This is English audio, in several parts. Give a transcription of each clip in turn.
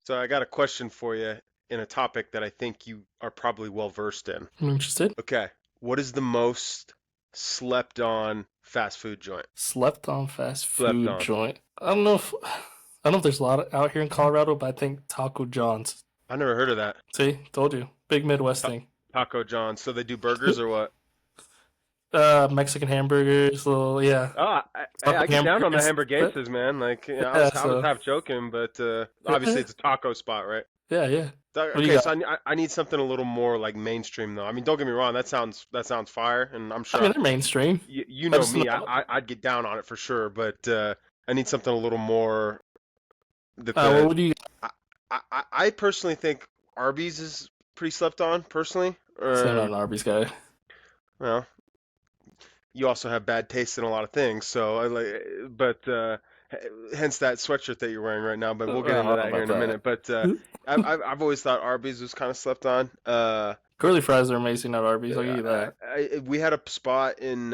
So I got a question for you in a topic that I think you are probably well versed in. I'm interested. Okay, what is the most slept on fast food joint? Slept on fast Slept food on. joint. I don't know if there's a lot out here in Colorado, but I think Taco John's. I never heard of that. See, told you. Big Midwest Ta thing. Taco John. So they do burgers or what? Mexican hamburgers, little yeah. Oh, Stuffing I get down on the hamburgers. hamburguesas, man. Like, Yeah, I was so half joking, but obviously it's a taco spot, right? yeah, yeah. What do you Okay, so got? I need something a little more like mainstream though. I mean, don't get me wrong, that sounds fire, and I'm I sure mean, they're mainstream. you I know just me. know. I'd get down on it for sure, but I need something a little more that What the would you? I, I personally think Arby's is pretty slept on personally. Say I'm not an Arby's guy. Well, you also have bad taste in a lot of things, so I like, but hence that sweatshirt that you're wearing right now. But we'll get I don't into know that here about in a that. minute. But I've always thought Arby's was kind of slept on. Curly fries are amazing at Arby's. I'll give you that. We had a spot in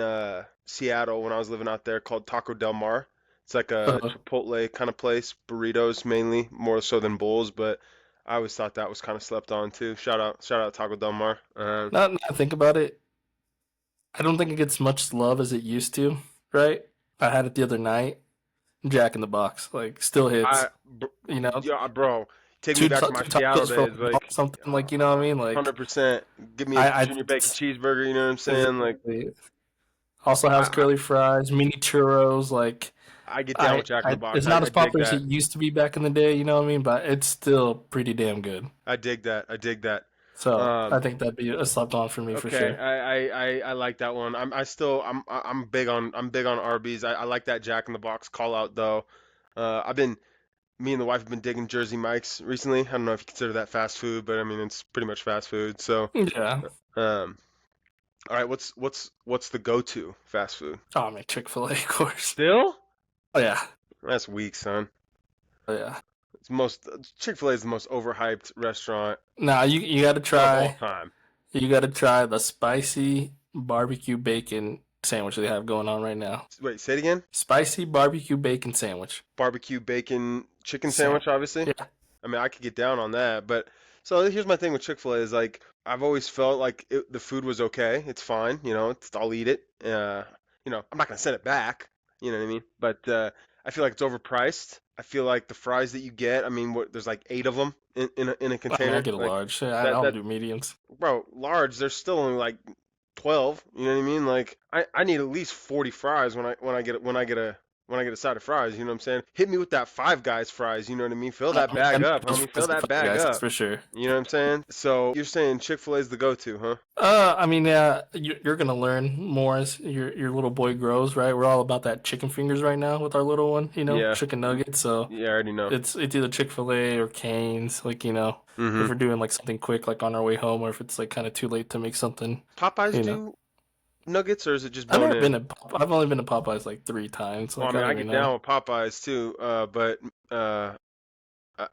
Seattle when I was living out there called Taco Del Mar. It's like a Uh, Chipotle kind of place, burritos mainly, more so than bowls, but I always thought that was kind of slept on too. Shout out Taco Del Mar. not think about it. I don't think it gets much love as it used to, right? I had it the other night. Jack in the Box, like still hits. You know, Yeah, bro, take me back to my two Seattle tacos for days. like Like, something, like you know what I mean? Like 100%. Give me a I junior bacon cheeseburger. You know what I'm saying? Like, exactly also I has curly fries, mini churros. Like I get down with Jack in the it's Box. not I as dig popular as that. it used to be back in the day. You know what I mean? But it's still pretty damn good. I dig that. I dig that. So I Um, think that'd be a slept on for me for Okay, sure. I like that one. I'm big on Arby's. I like that Jack in the Box call out though. I've been Me and the wife have been digging Jersey Mike's recently. I don't know if you consider that fast food, but I mean it's pretty much fast food. So, Yeah. um, all right, what's the go-to fast food? Oh man, Chick-fil-A, of course. Still? Oh yeah. That's weak, son. Oh yeah. It's most Chick-fil-A is the most overhyped restaurant Now you got to of all try. time. You got to try the spicy barbecue bacon sandwich they have going on right now. Wait, say it again. Spicy barbecue bacon sandwich. Barbecue bacon chicken Sam. sandwich, obviously. Yeah. I mean, I could get down on that, but so here's my thing with Chick-fil-A is like I've always felt like the food was okay. It's fine, I'll eat it. I'm not gonna send it back, you know what I mean? But I feel like it's overpriced. I feel like the fries that you get, I mean, there's like eight of them in a I mean, I container. get a Like large. Yeah, I that don't that do mediums. bro, large. There's still only like 12. You know what I mean? Like I need at least 40 fries when I get a side of fries. You know what I'm saying? Hit me with that Five Guys fries. You know what I mean? Fill that I bag know up, those homie. Fill fries at that Five bag Guys, that's up. for sure. You know what I'm saying? So you're saying Chick-fil-A is the go-to, huh? I mean, yeah, you're gonna learn more as your little boy grows, right? We're all about that chicken fingers right now with our little one, Yeah. chicken nuggets. So Yeah, I already know. it's either Chick-fil-A or Cane's, like if Mm-hmm. we're doing like something quick, like on our way home, or if it's like kind of too late to make something, Popeyes you know. do nuggets, or is it just bone in? I've only been to Popeyes like 3 times. Well, I Like I mean, don't I even get know. down with Popeyes too, but uh,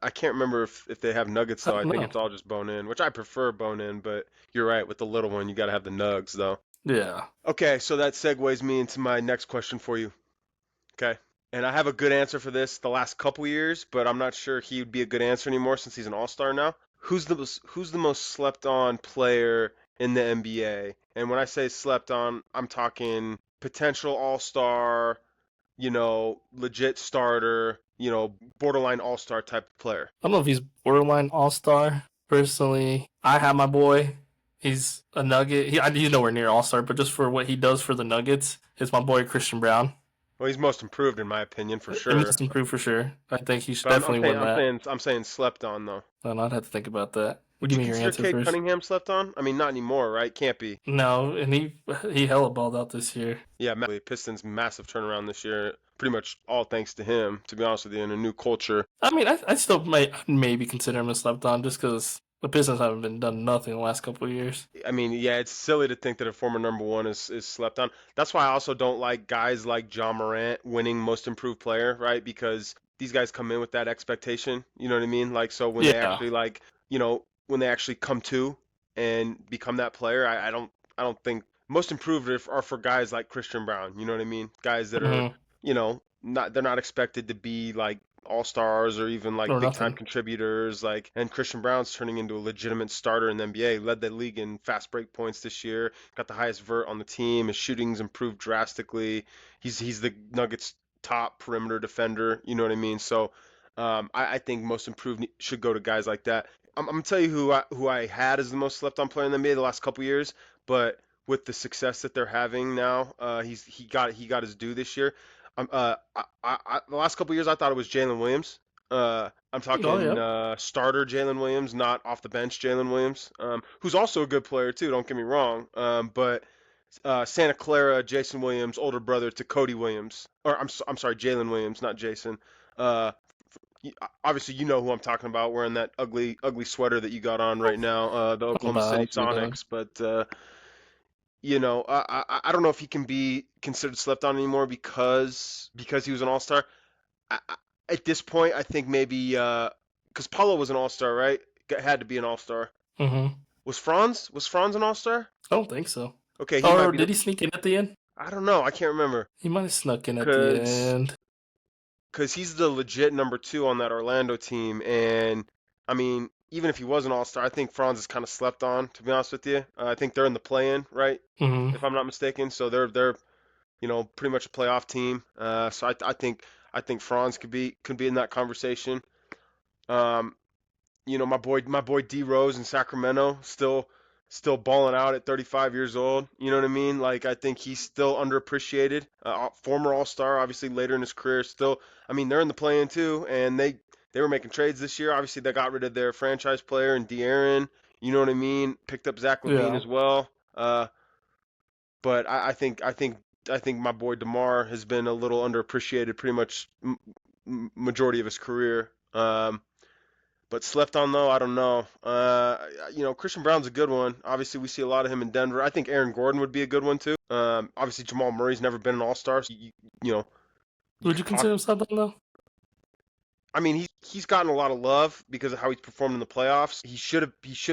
I can't remember if they have nuggets I though. I don't think know. it's all just bone in, which I prefer bone in, but you're right, with the little one, you gotta have the nugs though. Yeah. Okay, so that segues me into my next question for you. Okay. And I have a good answer for this the last couple years, but I'm not sure he would be a good answer anymore since he's an all-star now. Who's the most slept on player in the NBA? And when I say slept on, I'm talking potential all-star, legit starter, borderline all-star type of player. I don't know if he's borderline all star. Personally, I have my boy. He's a Nugget. He's nowhere near all star, but just for what he does for the Nuggets, is my boy Christian Brown. Well, he's most improved in my opinion for He sure. must improve for sure. I think he should But definitely win that. I'm saying slept on though. And I'd have to think about that. Would Give you me your consider answer Cade first. Cunningham slept on? I mean, not anymore, right? Can't be. No, and he hella balled out this year. Yeah, Pistons massive turnaround this year. Pretty much all thanks to him, to be honest with you, in a new culture. I mean, I still might maybe consider him a slept on just because the Pistons haven't been done nothing the last couple of years. I mean, yeah, it's silly to think that a former number one is slept on. That's why I also don't like guys like John Morant winning most improved player, right? Because these guys come in with that expectation, you know what I mean? Like, so when they Yeah. actually when they actually come to and become that player, I don't think most improved are for guys like Christian Brown, you know what I mean? Guys that are, Hmm. not they're not expected to be like all-stars or even like or big time nothing. contributors, like, and Christian Brown's turning into a legitimate starter in the NBA. Led the league in fast break points this year, got the highest vert on the team. His shooting's improved drastically. He's the Nuggets top perimeter defender, you know what I mean? So I think most improved should go to guys like that. I'm gonna tell you who I had as the most slept on player in the NBA the last couple years, but with the success that they're having now, he got his due this year. The last couple years I thought it was Jalen Williams. I'm Oh talking yeah. starter Jalen Williams, not off the bench Jalen Williams, who's also a good player too. Don't get me wrong. But Santa Clara, Jason Williams, older brother to Cody Williams, or I'm sorry, Jalen Williams, not Jason. Uh, Obviously you know who I'm talking about, wearing that ugly sweater that you got on right now, the I'm Oklahoma City about you, dog. Sonics. But I don't know if he can be considered slept on anymore because he was an All Star. At this point, I think maybe because Paulo was an All Star, right? Had to be an All Star. Mm-hmm. Was Franz an All Star? I don't think so. Okay, he might Or be the. did he sneak in at the end? I don't know. I can't remember He might have snuck in at the because end. he's the legit number two on that Orlando team, and I mean, even if he was an All Star, I think Franz is kind of slept on. To be honest with you, I think they're in the play-in, right? Mm-hmm. If I'm not mistaken, so they're pretty much a playoff team. So I think Franz could be in that conversation. Um, my boy D Rose in Sacramento, still balling out at 35 years old. You know what I mean? Like, I think he's still underappreciated. Former All Star, obviously later in his career, still. I mean, they're in the play-in too, and they were making trades this year. Obviously, they got rid of their franchise player and De'Aaron. You know what I mean? Picked up Zach LaVine Yeah. as well. But I think my boy DeMar has been a little underappreciated pretty much majority of his career. But slept on though, I don't know. Christian Brown's a good one. Obviously, we see a lot of him in Denver. I think Aaron Gordon would be a good one too. Obviously Jamal Murray's never been an All-Star, so you know you Would could you talk. consider him slept on though? I mean, he's gotten a lot of love because of how he's performed in the playoffs. He should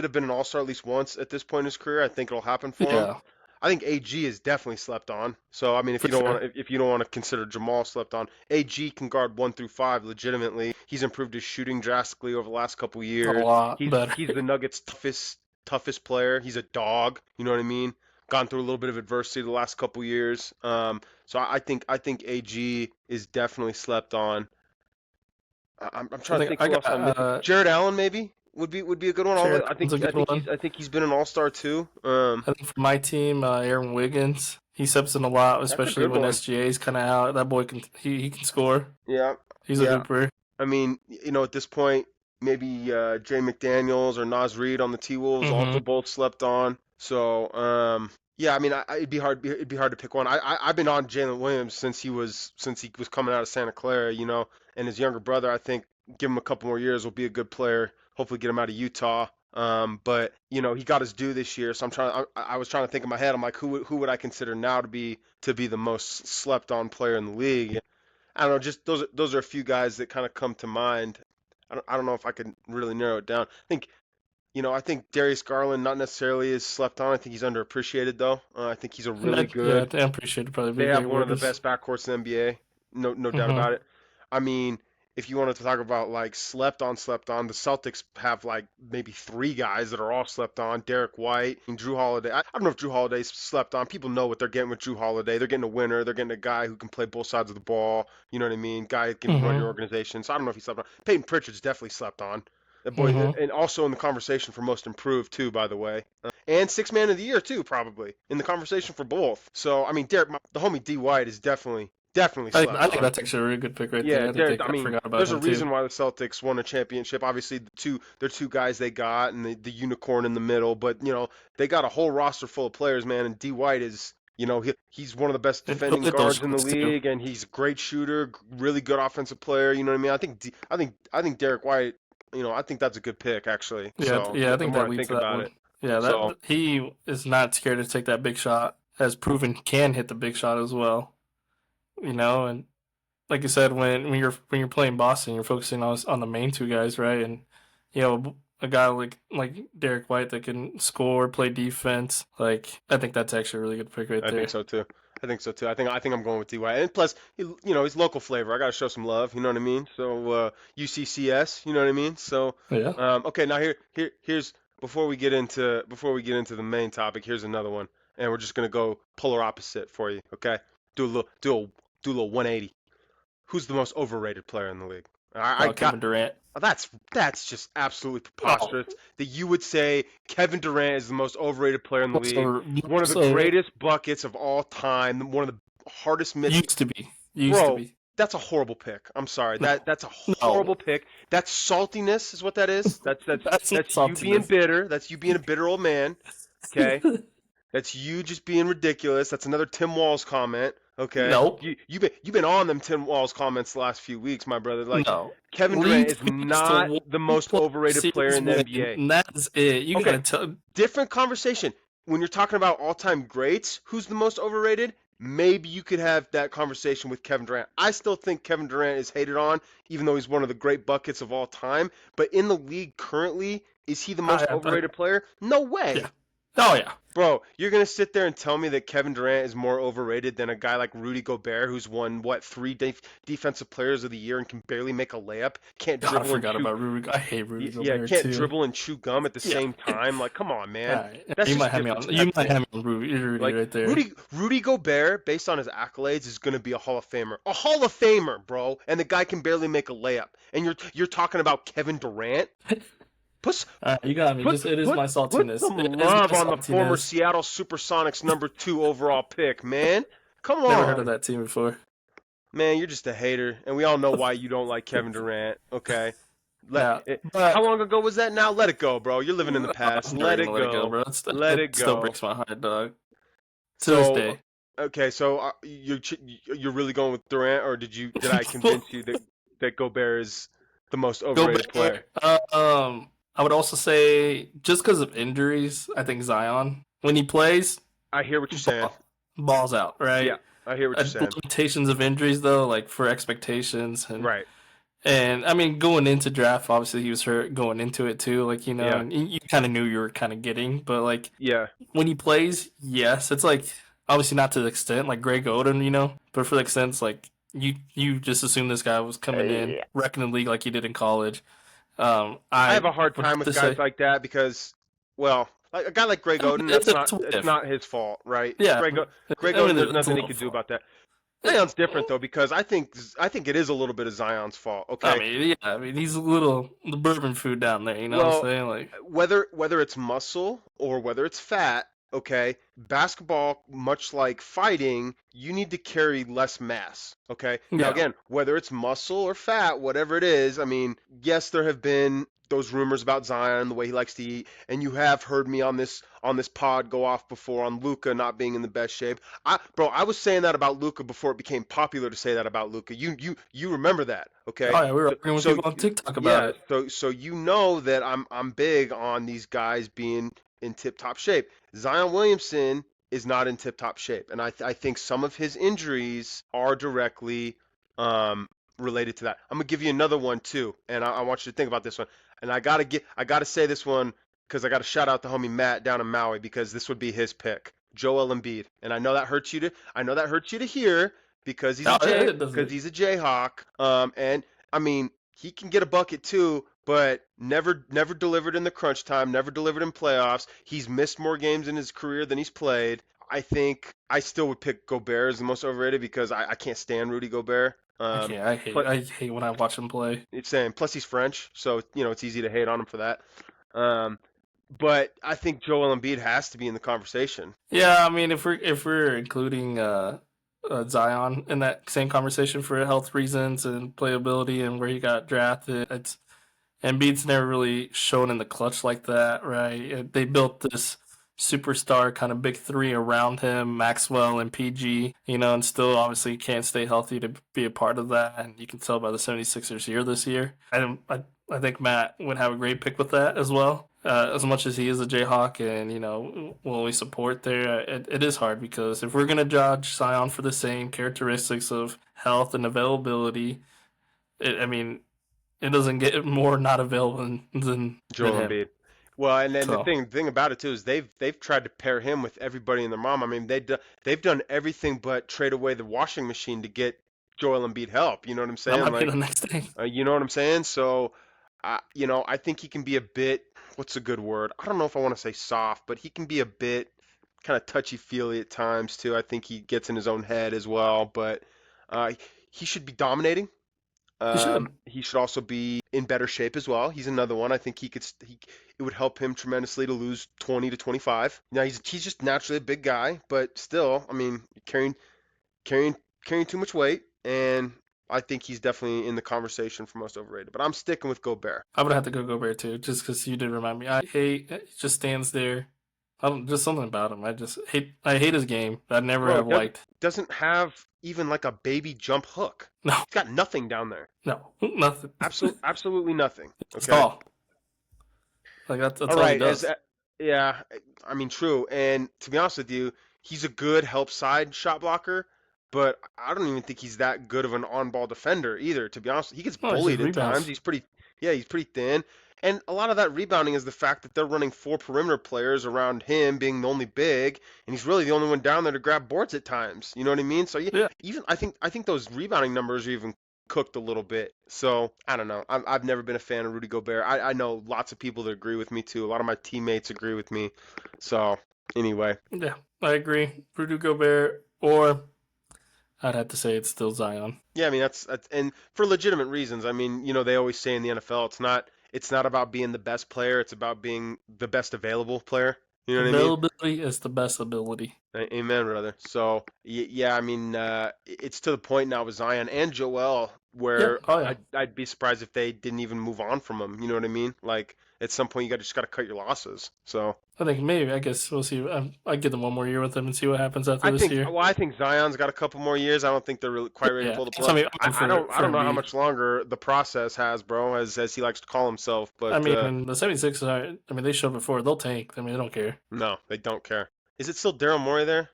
have been an All-Star at least once at this point in his career. I think it'll happen for him. Yeah, I think AG is definitely slept on. So I mean, if for you don't sure. want if you don't want to consider Jamal slept on, AG can guard 1 through 5 legitimately. He's improved his shooting drastically over the last couple A years. lot better. He's the Nuggets' toughest player. He's a dog. You know what I mean? Gone through a little bit of adversity the last couple years. So I think AG is definitely slept on. I'm I trying to think think I who got else I'm missing. Jared Allen maybe would be a good one. Jared Although I Allen's a think I good think one. he's been an All-Star too. I think for my team, Aaron Wiggins, he steps in a lot, That's a especially good when one. SGA is kind of out. That boy he can score. Yeah, He's a yeah. hooper. I mean, at this point, maybe Jay McDaniels or Nas Reed on the T-Wolves Mm-hmm. also both slept on. So, yeah, I mean, it'd be hard to pick one. I've been on Jalen Williams since he was coming out of Santa Clara, and his younger brother, I think, give him a couple more years, will be a good player. Hopefully, get him out of Utah. But he got his due this year, so I was trying to think in my head. I'm like, who would I consider now to be the most slept on player in the league? I don't know, just those are a few guys that kind of come to mind. I don't know if I could really narrow it down. I think Darius Garland not necessarily is slept on. I think he's underappreciated though. I think he's a And really yeah, good. I appreciate it. Probably be They a have great one of word. the Is best backcourts in the NBA. No doubt mm-hmm. about it. I mean, if you wanted to talk about like slept on, the Celtics have like maybe three guys that are all slept on. Derek White and Drew Holiday. I don't know if Drew Holiday's slept on. People know what they're getting with Drew Holiday. They're getting a winner. They're getting a guy who can play both sides of the ball. You know what I mean? Guy that can run your Mm-hmm. organization. So I don't know if he slept on. Peyton Pritchard's definitely slept on. That boy, Mm-hmm. and also in the conversation for most improved too, by the way, and six man of the year too, probably in the conversation for both. So I mean, the homie D White is definitely slept I think on. that's actually a really good pick right Yeah, there. I I mean, forgot about there's a him too. reason why the Celtics won a championship. Obviously, they're two guys they got, and the unicorn in the middle. But they got a whole roster full of players, man. And D White is, he's one of the best And he'll defending hit those guards in the shots too. league, and he's a great shooter, really good offensive player. You know what I mean? I think Derek White. I think that's a good pick actually. Yeah, So yeah. I the think more that I leads think to that about one. it, Yeah, so that he is not scared to take that big shot. Has proven he can hit the big shot as well. And like you said, when you're playing Boston, you're focusing on the main two guys, right? And a guy like Derek White that can score, play defense. Like I think that's actually a really good pick right I think there. so too. I think so too. I think I'm going with Ty. And plus, he's local flavor. I gotta show some love. You know what I mean? So UCCS. You know what I mean? So Yeah. okay. Now here's before we get into the main topic. Here's another one, and we're just gonna go polar opposite for you. Okay? Do a little 180. Who's the most overrated player in the league? I got Kevin Durant. that's just absolutely Oh, preposterous that you would say Kevin Durant is the most overrated player in the league, one of the most over greatest buckets of all time, one of the hardest miss. used to be. Used to Bro, be. that's a horrible pick. I'm sorry. No. That's a No. horrible pick. That's saltiness is what that is. That's that's That's not that's you being saltiness. bitter. That's you being a bitter old man. Okay? That's you just being ridiculous. That's another Tim Walls comment. Okay, Nope. you've been on them Tim Walls comments the last few weeks, my brother. Like No. Kevin Durant Lead is Phoenix to not one the most playoff overrated player series in the win, NBA. and that's it. You Okay, gotta tell. different conversation. When you're talking about all-time greats, who's the most overrated? Maybe you could have that conversation with Kevin Durant. I still think Kevin Durant is hated on, even though he's one of the great buckets of all time. But in the league currently, is he the most overrated player? No Yeah. way. Oh yeah. Bro, you're gonna sit there and tell me that Kevin Durant is more overrated than a guy like Rudy Gobert, who's won what three defensive players of the year and can barely make a layup, can't God, I dribble and forgot chew, about Rudy. I hate Rudy yeah, Gobert can't too. dribble and chew gum at the Yeah. same time. Like, come on, All man, right. that's You might just have me on. You might disrespectful. have me on Rudy Like right there. Rudy Gobert, based on his accolades, is gonna be a Hall of Famer, bro. And the guy can barely make a layup. And you're talking about Kevin Durant? Put All right, you got me. put Just it is put my put saltiness. some It is my love on the former saltiness. Seattle SuperSonics #2 overall pick, man. Come Never heard of on, that team before. man. You're just a hater, and we all know why you don't like Kevin Durant. Okay, Yeah, how but long ago was that? Now let it go, bro. You're living in the past. I'm never Let gonna it let it go, go. bro. Let It it still go. breaks my heart, dog. To this So day. okay, so you're really going with Durant, or did I convince you that Gobert is the most overrated player? Gobert. I would also say just because of injuries, I think Zion when he plays, I hear what you're saying. balls out, Yeah, right? I hear what you're saying. Limitations of injuries though, like for expectations Right. and I mean going into draft, obviously he was hurt going into it too, like Yeah. and you kind of knew you were kind of getting, but like Yeah. when he plays, yes, it's like obviously not to the extent like Greg Oden, but for the extent it's like you just assume this guy was coming in, Yeah. wrecking the league like he did in college. I have I a hard would time have with to guys say, like that because, well, like a guy like Greg I mean, Oden, it's a it's whiff. not his fault, right? Yeah, Greg I Oden, mean, there's it's a nothing he little could do fault. about that. Zion's different though because I think it is a little bit of Zion's fault. I Okay. mean, yeah, I mean, he's a little the bourbon food down there. You know what I'm Well, saying? Like, whether it's muscle or whether it's fat, okay, basketball, much like fighting, you need to carry less mass. Okay. Now yeah, again, whether it's muscle or fat, whatever it is, I mean, yes, there have been those rumors about Zion, the way he likes to eat, and you have heard me on this pod go off before on Luca not being in the best shape. I was saying that about Luca before it became popular to say that about Luca. You remember that, okay? oh yeah, we were So arguing with so people on TikTok about yeah, it. so you know that I'm big on these guys being in tip-top shape. Zion Williamson is not in tip-top shape, and I think some of his injuries are directly um, related to that. I'm gonna give you another one too, and I want you to think about this one. And I gotta say this one because I gotta shout out the homie Matt down in Maui because this would be his pick, Joel Embiid. And I know that hurts you to hear because No, it doesn't. He's a Jayhawk. And I mean he can get a bucket too, but never delivered in the crunch time, never delivered in playoffs. He's missed more games in his career than he's played. I think I still would pick Gobert as the most overrated because I can't stand Rudy Gobert. I can't. Plus, I hate when I watch him play. it's saying plus he's French, so it's easy to hate on him for that. Um, but I think Joel Embiid has to be in the conversation. Yeah, I mean, if we're including Zion in that same conversation for health reasons and playability and where he got drafted, it's Embiid's never really shown in the clutch like that, right? They built this superstar kind of big three around him, Maxwell and PG, and still obviously can't stay healthy to be a part of that. And you can tell by the 76ers year this year. I think Matt would have a great pick with that as well. As much as he is a Jayhawk and, will always support there, it is hard because if we're going to judge Zion for the same characteristics of health and availability, I mean, it doesn't get more not available than Joel him. Embiid. Well, and then the So thing about it too is they've tried to pair him with everybody and their mom. I mean, they've done everything but trade away the washing machine to get Joel Embiid help. You know what I'm that saying? might be Like, the next thing. you know what I'm saying? So, I think he can be a bit, what's a good word? I don't know if I want to say soft, but he can be a bit kind of touchy-feely at times too. I think he gets in his own head as well, but uh, he should be dominating. He should. He should also be in better shape as well. He's another one. I think it would help him tremendously to lose 20 to 25. Now he's just naturally a big guy, but still, I mean, carrying carrying too much weight, and I think he's definitely in the conversation for most overrated. But I'm sticking with Gobert. I would have to go Gobert too, just because you did remind me. I hate he just stands there. I don't just something about him. I hate his game. I never Bro, have liked. doesn't have even like a baby jump hook. No, He's got nothing down there. no, nothing. Absolutely nothing. It's Okay. tall. Like that's All all he right, as does. yeah, I mean true. And to be honest with you, he's a good help side shot blocker, but I don't even think he's that good of an on-ball defender either. To be honest, he gets No, it's just bullied at times. rebounds. He's pretty thin. And a lot of that rebounding is the fact that they're running four perimeter players around him being the only big, and he's really the only one down there to grab boards at times. You know what I mean? So yeah, Yeah, even I think those rebounding numbers are even cooked a little bit. So I don't know. I've never been a fan of Rudy Gobert. I know lots of people that agree with me too. A lot of my teammates agree with me. So anyway, yeah, I agree. Rudy Gobert, or I'd have to say it's still Zion. yeah, I mean that's and for legitimate reasons. I mean, they always say in the NFL, it's not about being the best player. It's about being the best available player. You know what I mean? Availability is the best ability. Amen, brother. So, yeah, I mean, it's to the point now with Zion and Joel Yeah. where Oh yeah. I'd be surprised if they didn't even move on from him. You know what I mean? Like at some point, just got to cut your losses. So, I think maybe. I guess we'll see. I give them one more year with them and see what happens after this year. I think Zion's got a couple more years. I don't think they're really quite ready to Yeah. pull the I plug. mean, I mean I for don't know how Embiid. much longer the process has, bro, as he likes to call himself. I But mean, the 76ers are. I mean, they showed before they'll tank. I mean, they don't care. no, they don't care. Is it still Daryl Morey there?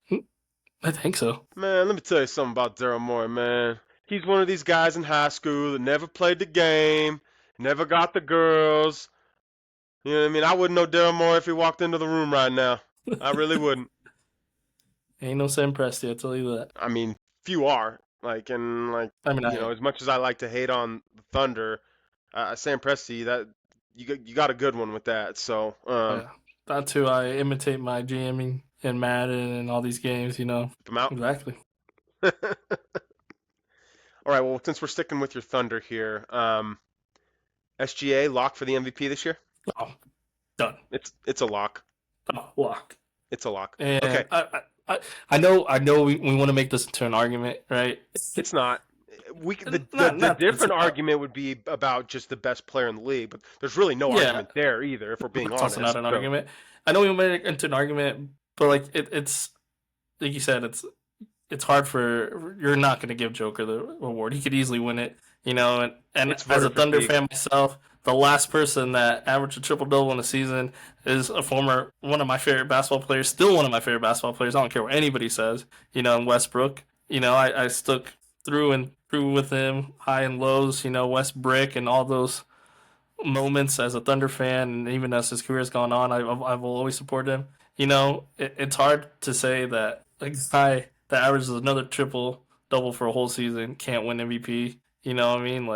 I think so. Man, let me tell you something about Daryl Morey, man. He's one of these guys in high school that never played the game, never got the girls. You know what I mean? I wouldn't know Daryl Morey if he walked into the room right now. I really wouldn't. Ain't no Sam Presti. I tell you that. I mean, few are. I mean, I As much as I like to hate on the Thunder, Sam Presti, that you got a good one with that. So, yeah. That's who I imitate my GMing and Madden and all these games. keep him out. Exactly. All right. Well, since we're sticking with your Thunder here, SGA lock for the MVP this year. Oh, done. It's a lock. Oh, lock. It's a lock. And Okay. I know we want to make this into an argument, right? It's not. The Not it's different argument would be about just the best player in the league, but there's really no yeah, argument there either, if we're being it's also not honest. an So argument. I know we made it into an argument, but like it's like you said, it's hard for you're not going to give Joker the award. He could easily win it, and it's as a voter Thunder fatigue. fan myself, the last person that averaged a triple double in a season is a former one of my favorite basketball players, still one of my favorite basketball players. I don't care what anybody says, in Westbrook. I stuck through and through with him, high and lows. West Brick and all those moments as a Thunder fan, and even as his career has gone on, I've always supported him. It's hard to say that a guy that averages another triple double for a whole season can't win MVP. You know what I mean?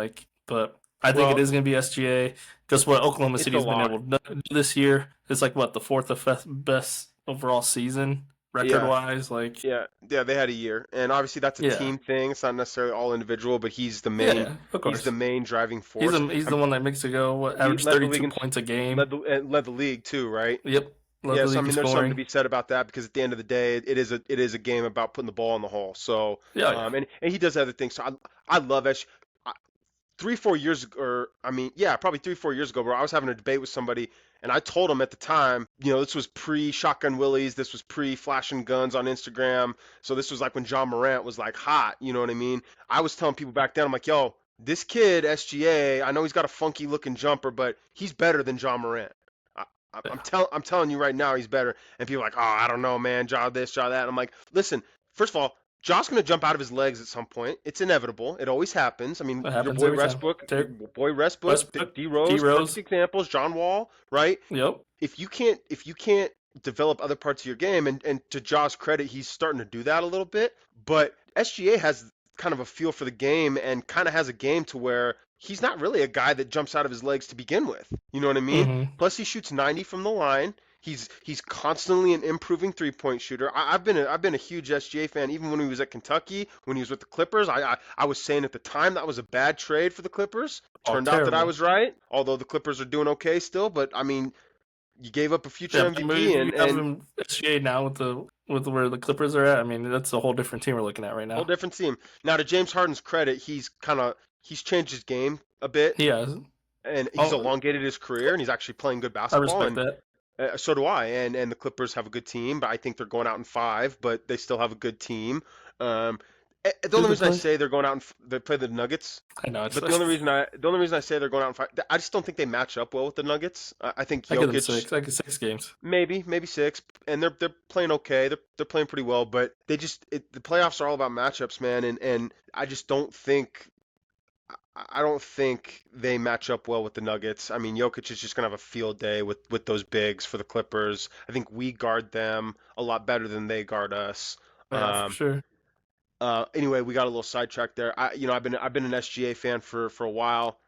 But I think it Well, is going to be SGA. Just what Oklahoma it's City a has been lock. able to do this year. It's like what the fourth or fifth best overall season record Yeah, wise. Like, yeah. They had a year, and obviously that's a yeah, team thing. It's not necessarily all individual, but he's the main yeah, of he's the course. main driving He's force. the he's the one that makes it go. What He average led the league 32 in points a game. led the league too, right? Yep, led Yeah, the so I league in mean, there's something to scoring. be said about that because at the end of the day, it is a game about putting the ball in the hole. So, Yeah, yeah. and he does other things. So I love Esh. 3 4 years ago, or I mean, yeah, probably 3 4 years ago, bro. I was having a debate with somebody, and I told him at the time, this was pre Shotgun Willies, this was pre flashing guns on Instagram, so this was like when John Morant was like hot. You know what I mean? I was telling people back then, I'm like, yo, this kid SGA, I know he's got a funky looking jumper, but he's better than John Morant. I, Yeah. I'm telling you right now, he's better. And people are like, oh, I don't know, man, jaw this, jaw that. I'm like, listen, first of all, Josh going to jump out of his legs at some point. It's inevitable. It always happens. I mean, It your happens boy every time. Westbrook, Westbrook, D D Rose, perfect Rose. examples. John Wall, right? Yep. If you can't develop other parts of your game, and to Josh's credit, he's starting to do that a little bit. But SGA has kind of a feel for the game and kind of has a game to where he's not really a guy that jumps out of his legs to begin with. You know what I mean? Mm-hmm. Plus, he shoots 90 from the line. He's constantly an improving 3-point shooter. I've been a huge SGA fan even when he was at Kentucky, when he was with the Clippers. I was saying at the time that was a bad trade for the Clippers. Oh, Turned out that I terrible. was right, although the Clippers are doing okay still. But I mean, you gave up a future Yeah, but MVP, if you and have him SGA now with where the Clippers are at, I mean that's a whole different team we're looking at right whole now. different team. Now, to James Harden's credit, he's changed his game a bit, He has. and he's Oh, elongated his career, and he's actually playing good I basketball. respect And that. so do I. And the Clippers have a good team, but I think they're going out in 5, but they still have a good team. Um, the Who only they reason I play? say they're going out and they play the Nuggets, I know it's. but the only reason I say they're going out in 5, I just don't think they match up well with the Nuggets. I think I give them Jokic 6. I give 6 games. maybe 6, and they're playing okay. They're playing pretty well, but the playoffs are all about matchups, man, and I don't think they match up well with the Nuggets. I mean, Jokic is just gonna have a field day with those bigs for the Clippers. I think we guard them a lot better than they guard us. Yeah, for Um, sure. anyway, we got a little sidetracked there. I've been an SGA fan for a while.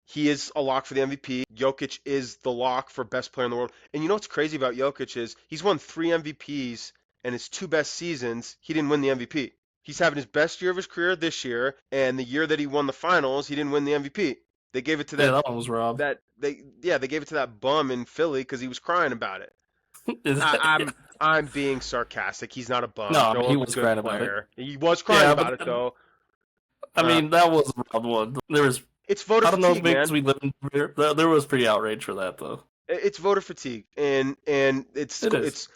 He is a lock for the MVP. Jokic is the lock for best player in the world. And you know what's crazy about Jokic is he's won 3 MVPs, and his 2 best seasons, he didn't win the MVP. He's having his best year of his career this year, and the year that he won the finals, he didn't win the MVP. They gave it to Yeah, that one was robbed. they gave it to that bum in Philly because he was crying about it. Is I, that, I'm being sarcastic. He's not a no, bum. I mean he Joel's a was good crying about it. player. He was crying Yeah, about but it though. I Uh, mean that was a robbed one. There was. it's voter I don't know if fatigue, because man. we live in there was pretty outrage for that though. It's voter fatigue, and It is. it's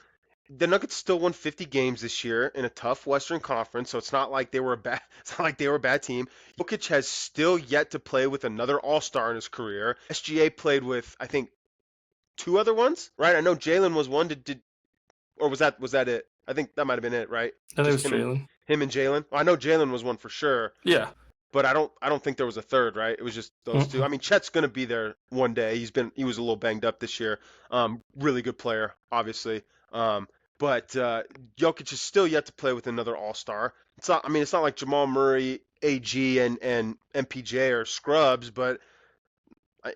the Nuggets still won 50 games this year in a tough Western Conference, so it's not like they were a bad it's not like they were a bad team. Jokic has still yet to play with another All-Star in his career. SGA played with I think 2 other ones, right? I know Jalen was one. Did or was that it? I think that might have been it, right? And it Just was Jalen. him and Jalen. Well, I know Jalen was one for sure, Yeah. but I don't think there was a third, right? It was just those two. Mm-mm. I mean, Chet's gonna be there one day. He was a little banged up this year. Really good player, obviously. But Jokic is still yet to play with another All Star. It's not. I mean, it's not like Jamal Murray, AG, and MPJ are scrubs, but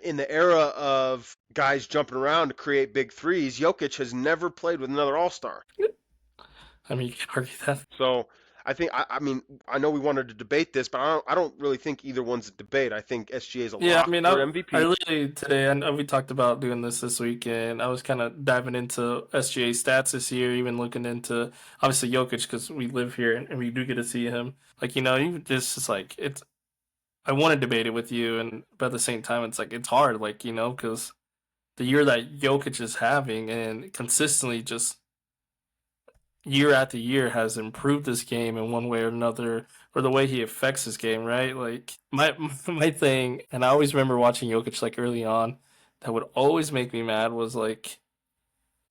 in the era of guys jumping around to create big threes, Jokic has never played with another All Star. I mean you can argue that. So I mean, I know we wanted to debate this, but I don't really think either one's a debate. I think SGA is a Yeah, I lock mean, for I MVP. really today. I know we talked about doing this week, and I was kind of diving into SGA stats this year, even looking into obviously Jokic because we live here and we do get to see him. Like even just it's like it's. I want to debate it with you, but at the same time, it's like it's hard, like because the year that Jokic is having and consistently just year after year has improved this game in one way or another, or the way he affects his game, right? Like my thing, and I always remember watching Jokic like early on, that would always make me mad was like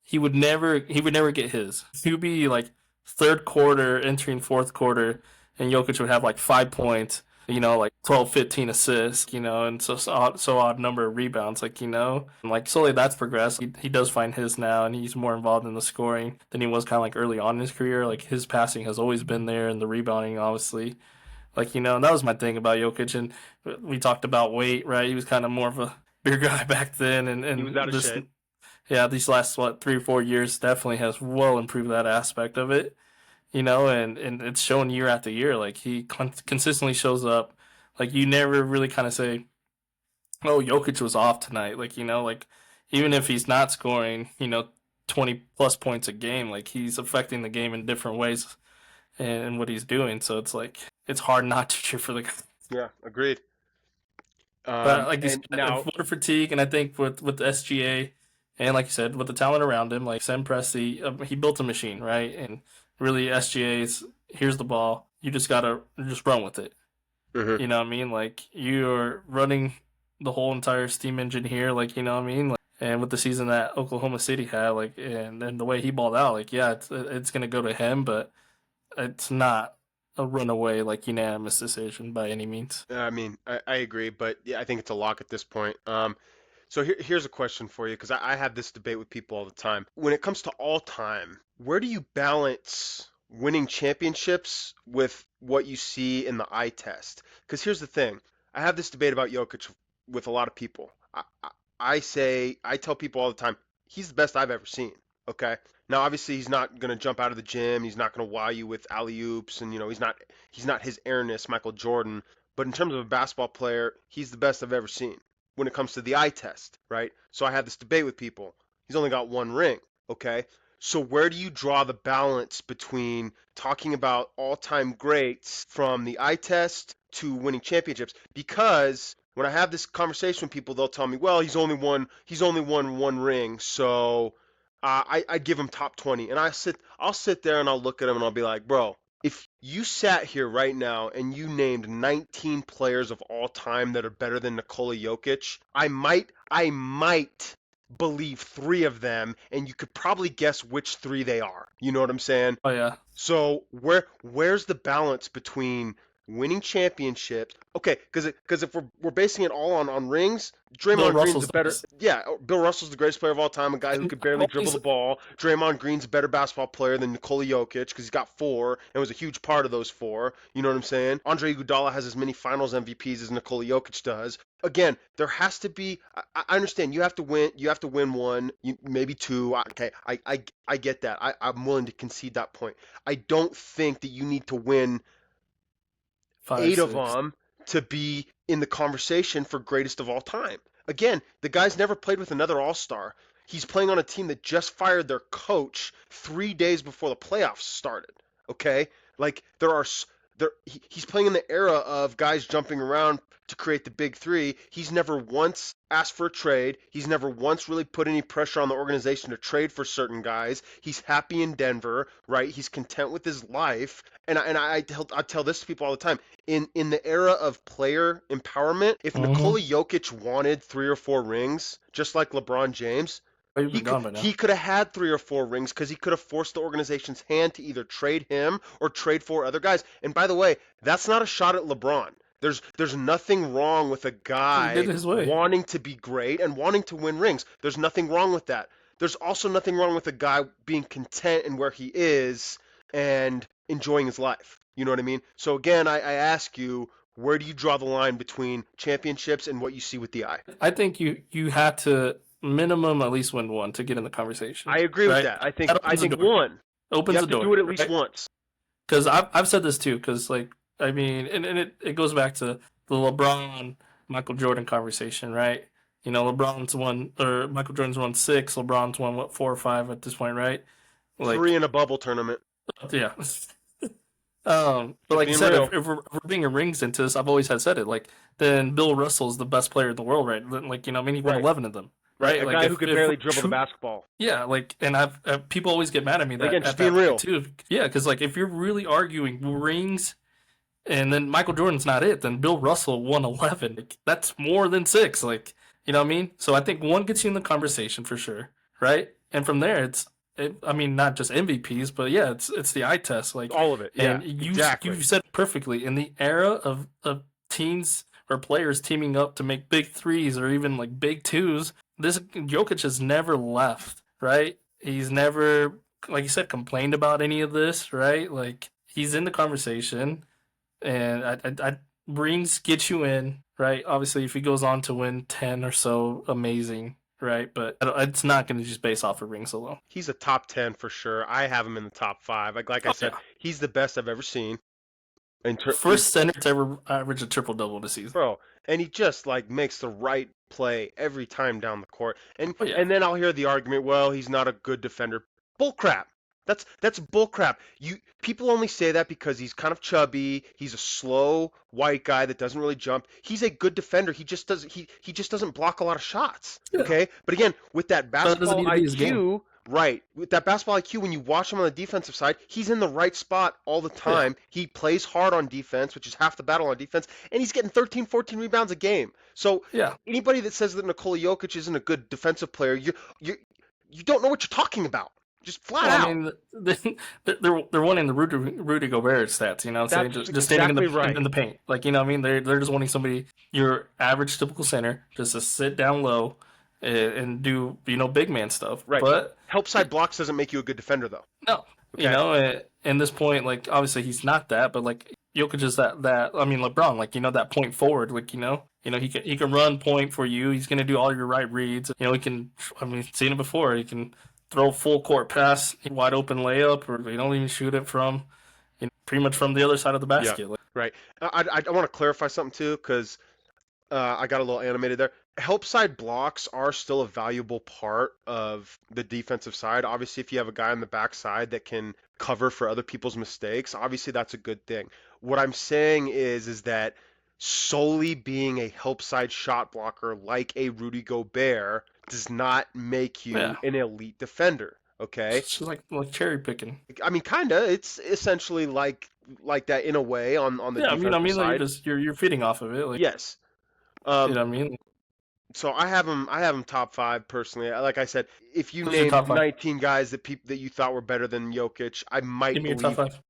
he would never get his. He would be like third quarter, entering fourth quarter, and Jokic would have like 5 points, like 12, 15 assists, and so odd number of rebounds, and like slowly that's progressed. He does find his now, and he's more involved in the scoring than he was kind of like early on in his career. Like his passing has always been there, and the rebounding, obviously. And that was my thing about Jokic, and we talked about weight, right? He was kind of more of a bigger guy back then, and, He was and out of this shape. yeah, these last 3 or 4 years definitely has well improved that aspect of it. And it's shown year after year. Like he consistently shows up. Like you never really kind of say, "Oh, Jokic was off tonight." Like even if he's not scoring, 20 plus points a game, like he's affecting the game in different ways and what he's doing. So it's like it's hard not to cheer for the guy. Yeah, agreed. But like you And said, now, voter fatigue, and I think with the SGA, and like you said, with the talent around him, like Sam Presti, he built a machine, right? And really, SGA's here's the ball, you just gotta just run with it. mhm. You know what I mean? Like you're running the whole entire steam engine here, like what I mean. Like, and with the season that Oklahoma City had, like, and the way he balled out, like, yeah, it's gonna go to him, but it's not a runaway like unanimous decision by any means. I mean, I agree, but yeah, I think it's a lock at this point. So here's a question for you, because I have this debate with people all the time. When it comes to all time, where do you balance winning championships with what you see in the eye test? Because here's the thing. I have this debate about Jokic with a lot of people. I tell people all the time, he's the best I've ever seen. Okay. Now, obviously, he's not going to jump out of the gym. He's not going to wow you with alley oops, and he's not his airness, Michael Jordan. But in terms of a basketball player, he's the best I've ever seen when it comes to the eye test, right? So I have this debate with people. He's only got one ring, okay? So where do you draw the balance between talking about all-time greats from the eye test to winning championships? Because when I have this conversation with people, they'll tell me, "Well, he's only won one ring, so I'd give him top 20." And I'll sit there and I'll look at him and I'll be like, "Bro, if you sat here right now and you named 19 players of all time that are better than Nikola Jokic, I might believe three of them, and you could probably guess which three they are. You know what I'm saying? Oh yeah, So where's the balance between winning championships? Okay, because if we're basing it all on rings, Bill Draymond Green's a Russell's the better best. yeah. Bill Russell's the greatest player of all time, a guy who And could I've barely dribble always the ball. Draymond Green's a better basketball player than Nikola Jokic because he's got four and was a huge part of those four. You know what I'm saying? Andre Iguodala has as many Finals MVPs as Nikola Jokic does. Again, there has to be. I understand you have to win. You have to win one, maybe two. Okay, I get that. I'm willing to concede that point. I don't think that you need to win five, eight of six. them to be in the conversation for greatest of all time. Again, the guy's never played with another All-Star. He's playing on a team that just fired their coach 3 days before the playoffs started. Okay, like he's playing in the era of guys jumping around to create the big three. He's never once asked for a trade. He's never once really put any pressure on the organization to trade for certain guys. He's happy in Denver, right? He's content with his life. I tell this to people all the time. In the era of player empowerment, if Mm-hmm. Nikola Jokic wanted 3 or 4 rings, just like LeBron James, Oh, you've he been could gone by he now. could have had 3 or 4 rings because he could have forced the organization's hand to either trade him or trade for other guys. And by the way, that's not a shot at LeBron. There's nothing wrong with a He did guy it his way. wanting to be great and wanting to win rings. There's nothing wrong with that. There's also nothing wrong with a guy being content in where he is and enjoying his life. You know what I mean? So again, I ask you, where do you draw the line between championships and what you see with the eye? I think you had to minimum at least win one to get in the conversation, I agree with right? that. I think That I opens the think door. one, you Opens have the to do door, it at least right? once. Because I've said this too. Because like I mean, and it goes back to the LeBron Michael Jordan conversation, right? You know, LeBron's won or Michael Jordan's won six. LeBron's won what 4 or 5 at this point, right? Three Like in a bubble tournament. yeah. But Just like you being said, real. if we're bringing rings into this, I've always had said it. Like then Bill Russell's the best player in the world, right? Like I mean, he won Right. 11 of them, Right. right? A Like guy who could if we're barely dribble the true, basketball. yeah. Like and people always get mad at me But that again, at just being that point real. too. Yeah, because like if you're really arguing rings and then Michael Jordan's not it, then Bill Russell won 11. Like, that's more than six. Like you know what I mean? So I think one gets you in the conversation for sure, right? And from there, I mean, not just MVPs, but yeah, it's the eye test. Like, All of it. Yeah. and you Exactly. said it perfectly. In the era of teams or players teaming up to make big threes or even like big twos, this Jokic has never left. Right? He's never, like you said, complained about any of this. Right? Like he's in the conversation, and I rings get you in. Right? Obviously, if he goes on to win 10 or so, amazing, right? But it's not going to just base off of rings alone. He's a top 10 for sure. I have him in the top five. Like I Oh said, yeah, he's the best I've ever seen. In ter- in, first center to ever average a triple double this season. Bro, and he just like makes the right play every time down the court. And Oh yeah, and then I'll hear the argument, well, he's not a good defender. Bullcrap. That's bullcrap. You people only say that because he's kind of chubby. He's a slow white guy that doesn't really jump. He's a good defender. He just doesn't block a lot of shots. yeah. Okay? But again, with that But that doesn't basketball need to be his game. IQ, right. With that basketball IQ, when you watch him on the defensive side, he's in the right spot all the Oh, yeah, time. He plays hard on defense, which is half the battle on defense, and he's getting 13, 14 rebounds a game. So yeah. anybody that says that Nikola Jokic isn't a good defensive player, you don't know what you're talking about. just flat Well, I out. mean, they're wanting the Rudy Gobert stats, you know, what I'm saying That's just standing in exactly in right. the paint, like you know, what I mean, they're just wanting somebody your average typical center just to sit down low and do big man stuff. Right. But Help side blocks doesn't make you a good defender, though. no, Okay. in this point, like obviously he's not that, but like Jokic is that. I mean, LeBron, like that point forward, like he can run point for you. He's gonna do all your right reads. He can. I mean, seen it before. He can throw full court pass, wide open layup, or they don't even shoot it from pretty much from the other side of the Yeah. basket. Like, Right. I want to clarify something too, because I got a little animated there. Help side blocks are still a valuable part of the defensive side. Obviously, if you have a guy on the backside that can cover for other people's mistakes, obviously that's a good thing. What I'm saying is that solely being a help side shot blocker like a Rudy Gobert does not make you yeah, an elite defender. Okay? it's just like cherry picking. I mean, kinda. It's essentially like that in a way on the Yeah, I defensive mean, like side. you're feeding off of it. Like, Yes. you Um, know what I mean? So I have him top five personally. Like I said, if you Who's your named top five? 19 guys that you thought were better than Jokic, I Give might me your top believe. five.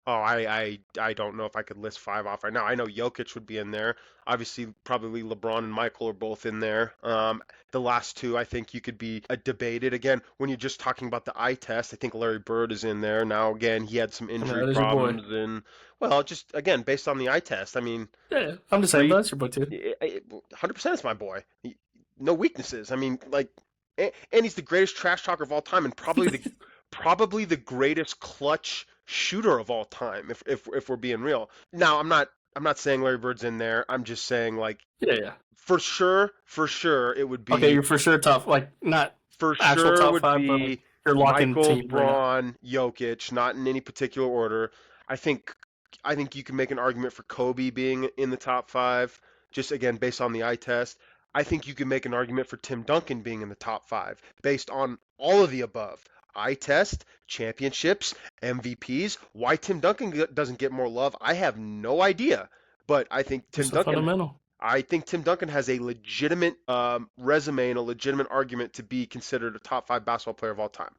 Oh, I don't know if I could list five off right now. I know Jokic would be in there. Obviously, probably LeBron and Michael are both in there. The last two, I think you could be debated. Again, when you're just talking about the eye test, I think Larry Bird is in there. Now, again, he had some I mean, injury that is your boy. problems, and well, just again based on the eye test. I mean, Yeah, I'm just saying, but three, that's your boy too. 100% is my boy. No weaknesses. I mean, like, and he's the greatest trash talker of all time, and probably the greatest clutch shooter of all time. If we're being real. Now, I'm not saying Larry Bird's in there. I'm just saying like Yeah, yeah. for sure it would Okay, be you're for sure top, like not for actual sure top would five, but like be you're locking Michael, team right now. Braun, Jokic, not in any particular order. I think I think you can make an argument for Kobe being in the top five, just again based on the eye test. I think you can make an argument for Tim Duncan being in the top five based on all of the above. Eye test, championships, MVPs. Why Tim Duncan doesn't get more love, I have no idea. But Just a fundamental. I think Tim Duncan has a legitimate resume and a legitimate argument to be considered a top five basketball player of all time.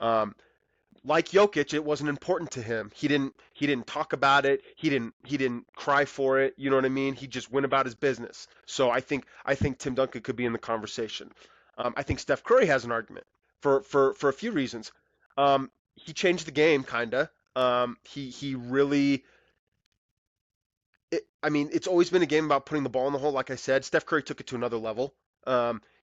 Um, like Jokic, it wasn't important to him. He didn't talk about it. He didn't cry for it. You know what I mean? He just went about his business. So I think Tim Duncan could be in the conversation. I think Steph Curry has an argument for a few reasons. He changed the game, kinda. He really I mean, it's always been a game about putting the ball in the hole. Like I said, Steph Curry took it to another level.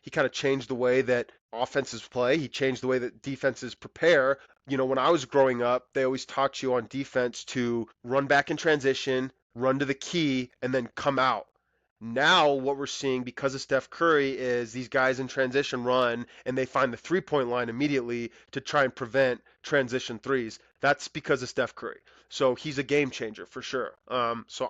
He kind of changed the way that offenses play. He changed the way that defenses prepare. When I was growing up, they always taught you on defense to run back in transition, run to the key, and then come out. Now, what we're seeing because of Steph Curry is these guys in transition run and they find the 3-point line immediately to try and prevent transition threes. That's because of Steph Curry. So he's a game changer for sure. So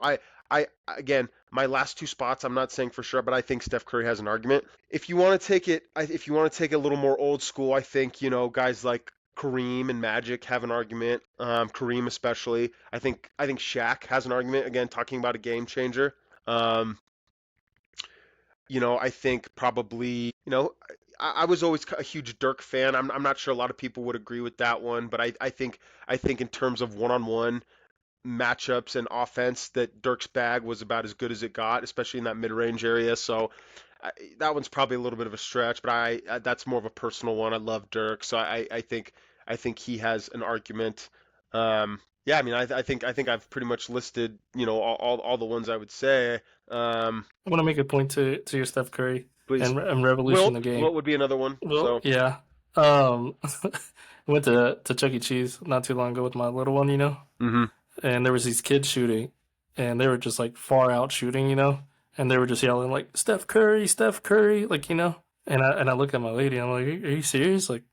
again, my last two spots, I'm not saying for sure, but I think Steph Curry has an argument. If you want to take it a little more old school, I think guys like Kareem and Magic have an argument. Kareem especially. I think Shaq has an argument. Again, talking about a game changer. Um, I think probably, I was always a huge Dirk fan. I'm not sure a lot of people would agree with that one, but I think in terms of one-on-one matchups and offense that Dirk's bag was about as good as it got, especially in that mid-range area. So that one's probably a little bit of a stretch, but that's more of a personal one. I love Dirk, so I think he has an argument. Yeah, I mean, I think I've pretty much listed, all the ones I would say. Um, I want to make a point to your Steph Curry Please. and revolution the Wilt. game. Wilt would be another one. Well, So, yeah. I went to Chuck E. Cheese not too long ago with my little one, hmm and there was these kids shooting, and they were just like far out shooting, and they were just yelling like Steph Curry, like and I look at my lady, I'm like, are you serious? Like